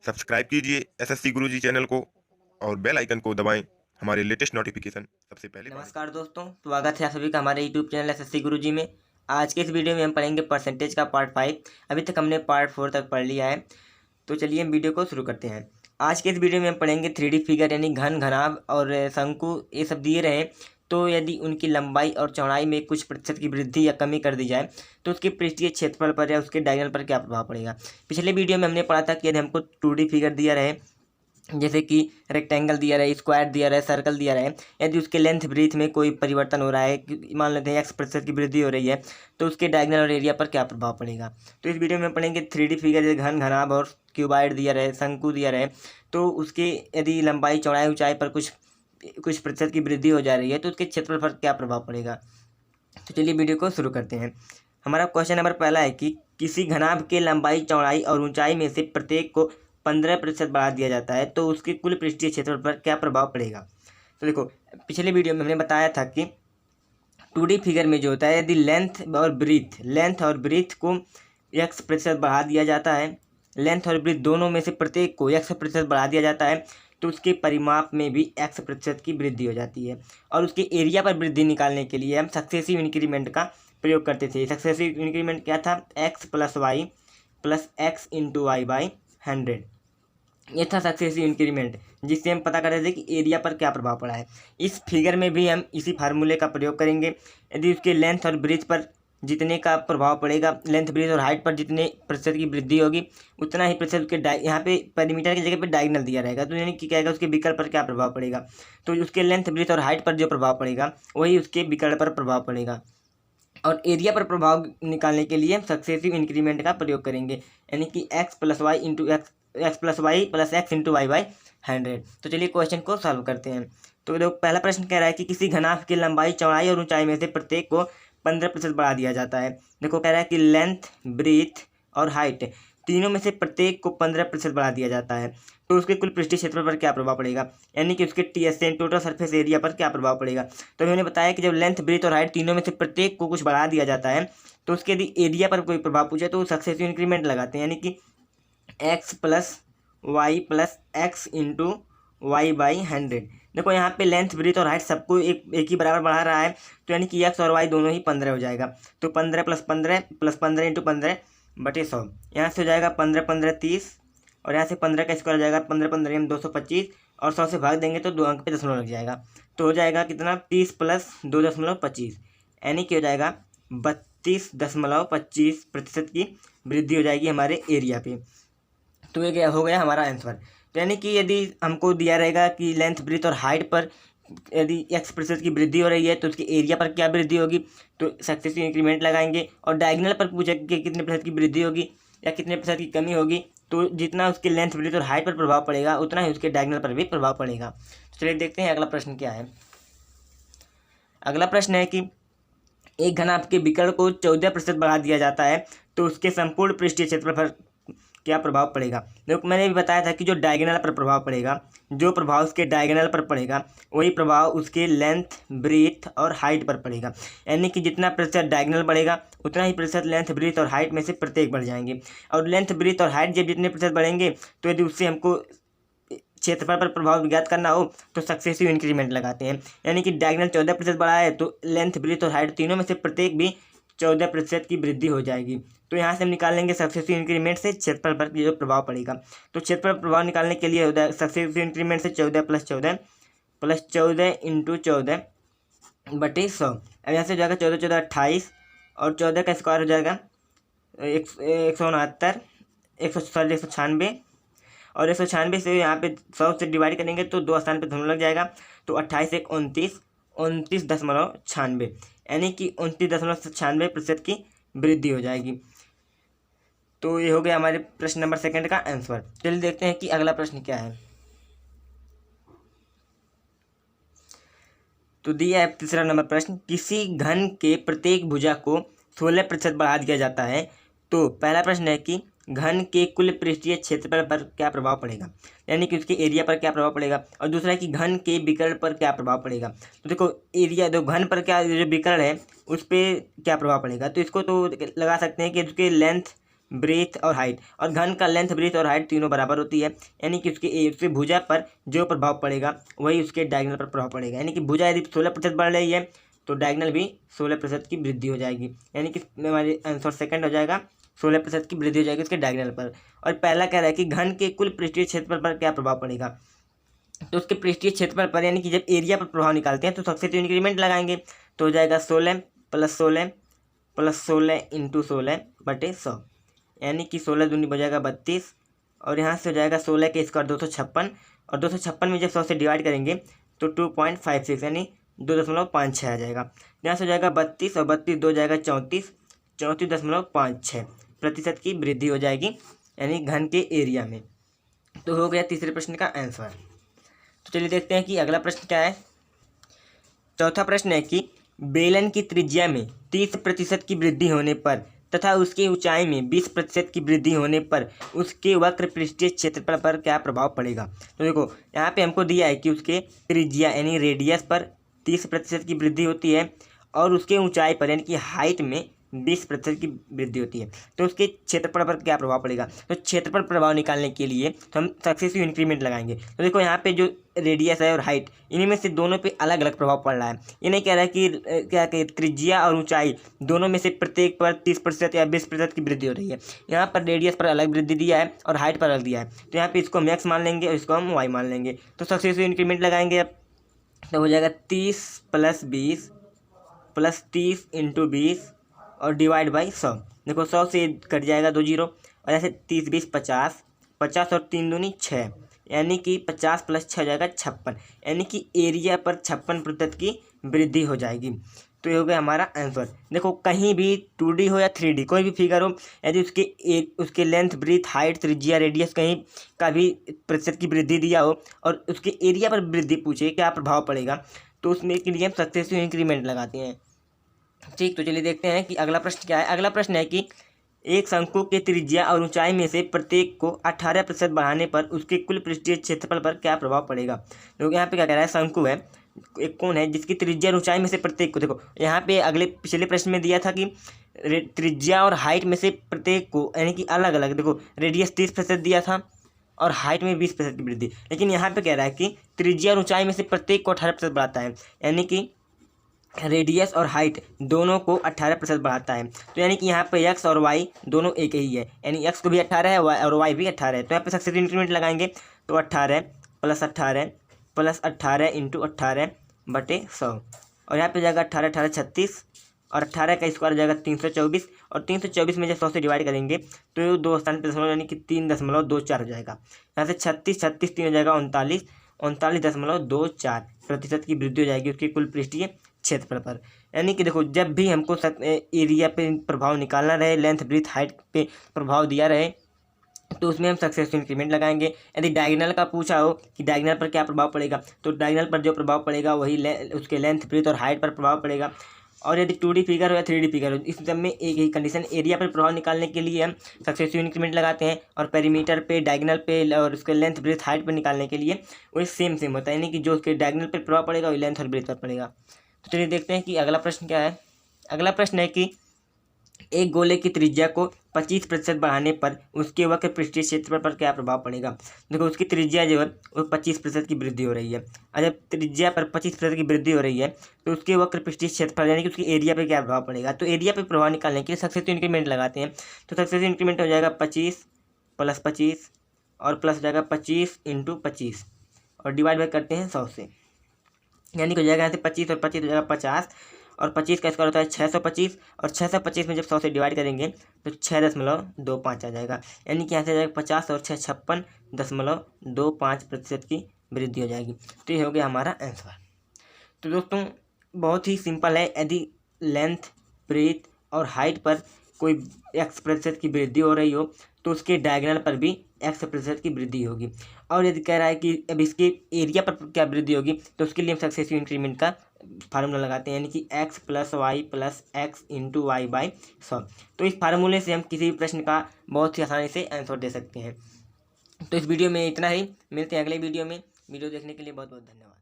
Subscribe कीजिए SSC गुरुजी channel को और बेल आइकन को दबाएं हमारे लेटेस्ट नोटिफिकेशन सबसे पहले पाने के नमस्कार दोस्तों, स्वागत है आप सभी का हमारे यूट्यूब चैनल एसएससी गुरुजी में। आज के इस वीडियो में हम पढ़ेंगे परसेंटेज का पार्ट 5। अभी तक हमने पार्ट 4 तक पढ़ लिया है, तो चलिए हम वीडियो को शुरू करते हैं। आज के इस वीडियो में हम पढ़ेंगे 3D फिगर यानी घन, घनाभ और शंकु, ये सब दिए रहे। तो यदि उनकी लंबाई और चौड़ाई में कुछ प्रतिशत की वृद्धि या कमी कर दी जाए तो उसके पृष्ठीय क्षेत्रफल पर या उसके डायगोनल पर क्या प्रभाव पड़ेगा। पिछले वीडियो में हमने पढ़ा था कि यदि हमको 2D फिगर दिया रहे, जैसे कि रेक्टेंगल दिया रहे, स्क्वायर दिया रहे, सर्कल दिया रहे, यदि उसके लेंथ ब्रीथ में कोई परिवर्तन हो रहा है, मान लेते हैं x% की वृद्धि हो रही है, तो उसके डायगोनल और एरिया पर क्या प्रभाव पड़ेगा। तो इस वीडियो में पढ़ेंगे 3D फिगर, जैसे घन, घनाभ और क्यूबाइड दिया रहे, शंकु दिया रहे, तो उसके यदि लंबाई, चौड़ाई, ऊंचाई पर कुछ प्रतिशत की वृद्धि हो जा रही है तो उसके क्षेत्रफल पर क्या प्रभाव पड़ेगा। तो चलिए वीडियो को शुरू करते हैं। हमारा क्वेश्चन नंबर पहला है कि किसी घनाभ के लंबाई, चौड़ाई और ऊंचाई में से प्रत्येक को 15% बढ़ा दिया जाता है तो उसके कुल पृष्ठीय क्षेत्रफल पर क्या प्रभाव पड़ेगा। तो देखो, पिछले वीडियो में हमने बताया था कि 2D फिगर में जो होता है, यदि लेंथ और ब्रीथ को x% बढ़ा दिया जाता है, लेंथ और ब्रीथ दोनों में से प्रत्येक को x% बढ़ा दिया जाता है तो उसके परिमाप में भी x% की वृद्धि हो जाती है। और उसके एरिया पर वृद्धि निकालने के लिए हम सक्सेसिव इंक्रीमेंट का प्रयोग करते थे। सक्सेसिव इंक्रीमेंट क्या था, x + y + x × y / 100। ये था सक्सेसिव इंक्रीमेंट, जिससे हम पता कर रहे थे कि एरिया पर क्या प्रभाव पड़ा है। इस फिगर में भी हम इसी फार्मूले का प्रयोग करेंगे। यदि उसके लेंथ और ब्रीथ पर जितने का प्रभाव पड़ेगा, लेंथ, ब्रीथ और हाइट पर जितने प्रतिशत की वृद्धि होगी, उतना ही प्रतिशत उसके यहाँ पे पेरीमीटर की जगह पे डायगोनल दिया रहेगा, तो यानी कि क्या उसके विकर्ण पर क्या प्रभाव पड़ेगा। तो उसके लेंथ, ब्रीथ और हाइट पर जो प्रभाव पड़ेगा वही उसके विकर्ण पर प्रभाव पड़ेगा। और एरिया पर प्रभाव निकालने के लिए हम सक्सेसिव इंक्रीमेंट का प्रयोग करेंगे, यानी कि x + y + x × y / 100। तो चलिए क्वेश्चन को सॉल्व करते हैं। तो देखो, पहला प्रश्न कह रहा है कि किसी घनाभ की लंबाई, चौड़ाई और ऊंचाई में से प्रत्येक को 15% बढ़ा दिया जाता है। देखो, कह रहा है कि लेंथ, ब्रीथ और हाइट तीनों में से प्रत्येक को 15% बढ़ा दिया जाता है तो उसके कुल पृष्ठीय क्षेत्रफल पर क्या प्रभाव पड़ेगा, यानी कि उसके TSN, टोटल सरफेस एरिया पर क्या प्रभाव पड़ेगा। तो मैंने बताया कि जब लेंथ, ब्रीथ और हाइट तीनों में से प्रत्येक को कुछ बढ़ा दिया जाता है तो उसके यदि एरिया पर कोई प्रभाव पूछे तो सक्सेसिव इंक्रीमेंट लगाते हैं, यानी कि x + y + x × y / 100। देखो, यहाँ पे लेंथ, ब्रीथ और हाइट सबको एक ही बराबर बढ़ा रहा है, तो यानी कि x और y दोनों ही 15 हो जाएगा। तो 15 + 15 + 15 × 15/100, यहाँ से हो जाएगा 15 × 15 = 30, और यहाँ से 15 का स्क्वायर हो जाएगा 15 × 15 = 225, और 100 से भाग देंगे तो 2 अंक पे दशमलव लग जाएगा। तो हो जाएगा कितना, 30 + 2.25, यानी कि हो जाएगा 32.25% की वृद्धि हो जाएगी हमारे एरिया पे। तो ये क्या हो गया हमारा आंसर। तो यानी कि यदि हमको दिया रहेगा कि लेंथ, ब्रीथ और हाइट पर यदि x% की वृद्धि हो रही है तो उसके एरिया पर क्या वृद्धि होगी, तो सक्सेसिव इंक्रीमेंट लगाएंगे। और डायगोनल पर पूछे कि कितने प्रतिशत की वृद्धि होगी या कितने प्रतिशत की कमी होगी, तो जितना उसके लेंथ, ब्रीथ और हाइट पर प्रभाव पड़ेगा उतना ही उसके डायगोनल पर भी प्रभाव पड़ेगा। तो चलिए देखते हैं अगला प्रश्न क्या है। अगला प्रश्न है कि एक घनाभ के विकर्ण को 14% बढ़ा दिया जाता है तो उसके संपूर्ण पृष्ठीय क्षेत्रफल पर क्या प्रभाव पड़ेगा। देखो, मैंने भी बताया था कि जो डायगोनल पर प्रभाव पड़ेगा, जो प्रभाव उसके डायगोनल पर पड़ेगा वही प्रभाव उसके लेंथ, ब्रीथ और हाइट पर पड़ेगा, यानी कि जितना प्रतिशत डायगोनल बढ़ेगा उतना ही प्रतिशत लेंथ, ब्रीथ और हाइट में से प्रत्येक बढ़ जाएंगे। और लेंथ, ब्रीथ और हाइट जब जितने प्रतिशत बढ़ेंगे तो यदि उससे हमको क्षेत्रफल पर प्रभाव ज्ञात करना हो तो सक्सेसिव इंक्रीमेंट लगाते हैं, यानी कि डायगोनल 14% बढ़ा है तो लेंथ, ब्रीथ और हाइट तीनों में से प्रत्येक भी 14% की वृद्धि हो जाएगी। तो यहाँ से हम निकाल लेंगे सक्सेसिव इंक्रीमेंट से क्षेत्रफल पर जो प्रभाव पड़ेगा। तो क्षेत्रफल प्रभाव निकालने के लिए सक्सेसिव इंक्रीमेंट से 14 + 14 + 14 × 14/100। अब यहाँ से हो जाएगा 14 × 14 = 28, और 14 का स्क्वायर हो जाएगा 169, 196, और 196 से यहाँ पे 100 से डिवाइड करेंगे तो 2 स्थान पे दशमलव लग जाएगा, तो 28 × 1 = 29, 29.96, यानी कि 29.96% की वृद्धि हो जाएगी। तो ये हो गया हमारे प्रश्न नंबर 2 का आंसर। चलिए देखते हैं कि अगला प्रश्न क्या है। तो दिया है 3रा नंबर प्रश्न, किसी घन के प्रत्येक भुजा को 16% बढ़ा दिया जाता है तो पहला प्रश्न है कि घन के कुल पृष्ठीय क्षेत्रफल पर क्या प्रभाव पड़ेगा, यानी कि उसके एरिया पर क्या प्रभाव पड़ेगा। और दूसरा है कि घन के विकर्ण पर क्या प्रभाव पड़ेगा। तो देखो, एरिया, जो घन पर क्या, जो विकर्ण है उस पर क्या प्रभाव पड़ेगा, तो इसको तो लगा सकते हैं कि उसके लेंथ, ब्रेथ और हाइट, और घन का लेंथ, ब्रेथ और हाइट तीनों बराबर होती है, यानी कि उसके भुजा पर जो प्रभाव पड़ेगा वही उसके डायगोनल पर प्रभाव पड़ेगा। यानी कि भुजा यदि 16% बढ़ रही है तो डायगोनल भी 16% की वृद्धि हो जाएगी, यानी कि हमारे आंसर सेकंड हो जाएगा 16% की वृद्धि हो जाएगी उसके डायगोनल पर। और पहला कह रहा है कि घन के कुल पृष्ठीय क्षेत्रफल पर क्या प्रभाव पड़ेगा, तो उसके पृष्ठीय क्षेत्रफल पर यानी कि जब एरिया पर प्रभाव निकालते हैं तो सक्सेसिव इंक्रीमेंट लगाएंगे, तो हो जाएगा 16 + 16 + 16 × 16 / 100, यानी कि 16 दूनी हो जाएगा 32, और यहाँ से हो जाएगा 16 के स्क्वायर 256, और 256 में जब 100 से डिवाइड करेंगे तो 2.56 यानी 2.56 आ जाएगा। यहाँ से हो जाएगा 32 और 32 2 जाएगा 34, 34.56% की वृद्धि हो जाएगी यानी घन के एरिया में। तो हो गया तीसरे प्रश्न का आंसर। तो चलिए देखते हैं कि अगला प्रश्न क्या है। चौथा प्रश्न है कि बेलन की त्रिज्या में 30% की वृद्धि होने पर तथा उसकी ऊंचाई में 20% की वृद्धि होने पर उसके वक्र पृष्ठीय क्षेत्रफल पर क्या प्रभाव पड़ेगा। तो देखो यहाँ पे हमको दिया है कि उसके त्रिज्या यानी रेडियस पर 30% की वृद्धि होती है और उसके ऊंचाई पर यानी कि हाइट में 20% की वृद्धि होती है, तो उसके क्षेत्रफल पर क्या प्रभाव पड़ेगा। तो क्षेत्रफल प्रभाव निकालने के लिए तो हम सक्सेसिव इंक्रीमेंट लगाएंगे। तो देखो यहाँ पे जो रेडियस है और हाइट इन्हीं में से दोनों पे अलग अलग प्रभाव पड़ रहा है। ये नहीं कह रहा है कि क्या कहे त्रिज्या और ऊंचाई दोनों में से प्रत्येक पर 30% या 20% की वृद्धि हो रही है। यहाँ पर रेडियस पर अलग वृद्धि दिया है और हाइट पर अलग दिया है, तो यहाँ पे इसको हम एक्स मान लेंगे और इसको हम वाई मान लेंगे। तो सक्सेसिव इंक्रीमेंट लगाएंगे अब, तो हो जाएगा 30 + 20 + 30 × 20 और डिवाइड बाई 100। देखो 100 से कट जाएगा 2 जीरो, और ऐसे 30 20 50, 50 और 3 दूनी 6, यानी कि 50 + 6 हो जाएगा 56, यानी कि एरिया पर 56% की वृद्धि हो जाएगी। तो ये हो गया हमारा आंसर। देखो कहीं भी 2D हो या 3D कोई भी फिगर हो, यदि उसके लेंथ, ब्रीथ, हाइट, त्रिज्या, रेडियस कहीं का भी प्रतिशत की वृद्धि दिया हो और उसके एरिया पर वृद्धि पूछे क्या प्रभाव पड़ेगा, तो उसमें के लिए हम सक्सेसिव इंक्रीमेंट लगाते हैं। ठीक, तो चलिए देखते हैं कि अगला प्रश्न क्या है। अगला प्रश्न है कि एक शंकु के त्रिज्या और ऊंचाई में से प्रत्येक को 18% बढ़ाने पर उसके कुल पृष्ठीय क्षेत्रफल पर क्या प्रभाव पड़ेगा। तो यहाँ पे क्या कह रहा है, शंकु है, एक कोण है जिसकी त्रिज्या और ऊंचाई में से प्रत्येक को, देखो यहाँ पे पिछले प्रश्न में दिया था कि त्रिज्या और हाइट में से प्रत्येक को यानी कि अलग अलग, देखो रेडियस 30% दिया था और हाइट में 20% की वृद्धि, लेकिन यहाँ पे कह रहा है कि त्रिज्या और ऊंचाई में से प्रत्येक को 18% बढ़ाता है, यानी कि रेडियस और हाइट दोनों को 18% बढ़ाता है। तो यानी कि यहाँ पे एक्स और वाई दोनों एक ही है, यानी एक्स को भी 18 है और वाई भी 18 है। तो यहाँ पे सक्सेसिव इंक्रीमेंट लगाएंगे, तो 18 + 18 + 18 × 18 / 100, और यहाँ पे जाएगा 18 18 36, और 18 का स्क्वायर हो जाएगा 324, और 324 में जब 100 से डिवाइड करेंगे तो 2 स्थान पे दशमलव यानी कि 3.24 हो जाएगा। यहाँ से 36 36 3 हो जाएगा 39, 39.24% की वृद्धि हो जाएगी उसके कुल पृष्ठीय क्षेत्रफल पर। यानी कि देखो जब भी हमको एरिया पे प्रभाव निकालना रहे, लेंथ, ब्रीथ, हाइट पे प्रभाव दिया रहे, तो उसमें हम सक्सेसिव इंक्रीमेंट लगाएंगे। यदि डायगोनल का पूछा हो कि डायगोनल पर क्या प्रभाव पड़ेगा, तो डायगोनल पर जो प्रभाव पड़ेगा वही उसके लेंथ, ब्रीथ और हाइट पर प्रभाव पड़ेगा। और यदि 2D फिगर हो या 3D फिगर हो, इस सब में एक ही कंडीशन, एरिया पर प्रभाव निकालने के लिए हम सक्सेसिव इंक्रीमेंट लगाते हैं, और पेरीमीटर पे, डायगोनल पे और उसके लेंथ, ब्रीथ, हाइट पर निकालने के लिए वही सेम होता है, यानी कि जो उसके डायगोनल पर प्रभाव पड़ेगा वही लेंथ और ब्रीथ पर पड़ेगा। तो चलिए देखते हैं कि अगला प्रश्न क्या है। अगला प्रश्न है कि एक गोले की त्रिज्या को 25% बढ़ाने पर उसके वक्र पृष्ठीय क्षेत्रफल पर क्या प्रभाव पड़ेगा। देखो उसकी त्रिज्या जो है वो 25% की वृद्धि हो रही है, और जब त्रिज्या पर 25% की वृद्धि हो रही है तो उसके वक्र पृष्ठीय क्षेत्रफल यानी कि उसकी एरिया पर क्या प्रभाव पड़ेगा। तो एरिया पर प्रभाव निकालने के लिए सक्सेसिव इंक्रीमेंट लगाते हैं। तो सक्सेसिव इंक्रीमेंट हो जाएगा 25 + 25 और प्लस हो जाएगा 25 × 25 और डिवाइड बाई करते हैं 100 से, यानी कि हो जाएगा यहाँ से 25 और 25 हो जाएगा 50, और 25 का स्क्वायर होता है 625, और 625 में जब 100 से डिवाइड करेंगे तो 6.25 आ जाएगा, यानी कि यहाँ से आ जाएगा 50 और 6 56.25% की वृद्धि हो जाएगी। तो ये हो गया हमारा आंसर। तो दोस्तों बहुत ही सिंपल है, यदि लेंथ, ब्रेथ और हाइट पर कोई x% की वृद्धि हो रही हो तो उसके डायगोनल पर भी x% की वृद्धि होगी। और यदि कह रहा है कि अब इसके एरिया पर क्या वृद्धि होगी, तो उसके लिए हम सक्सेसिव इंक्रीमेंट का फार्मूला लगाते हैं, यानी कि x + y + x × y/100। तो इस फार्मूले से हम किसी भी प्रश्न का बहुत ही आसानी से आंसर दे सकते हैं। तो इस वीडियो में इतना ही, मिलते हैं अगले वीडियो में। वीडियो देखने के लिए बहुत बहुत धन्यवाद।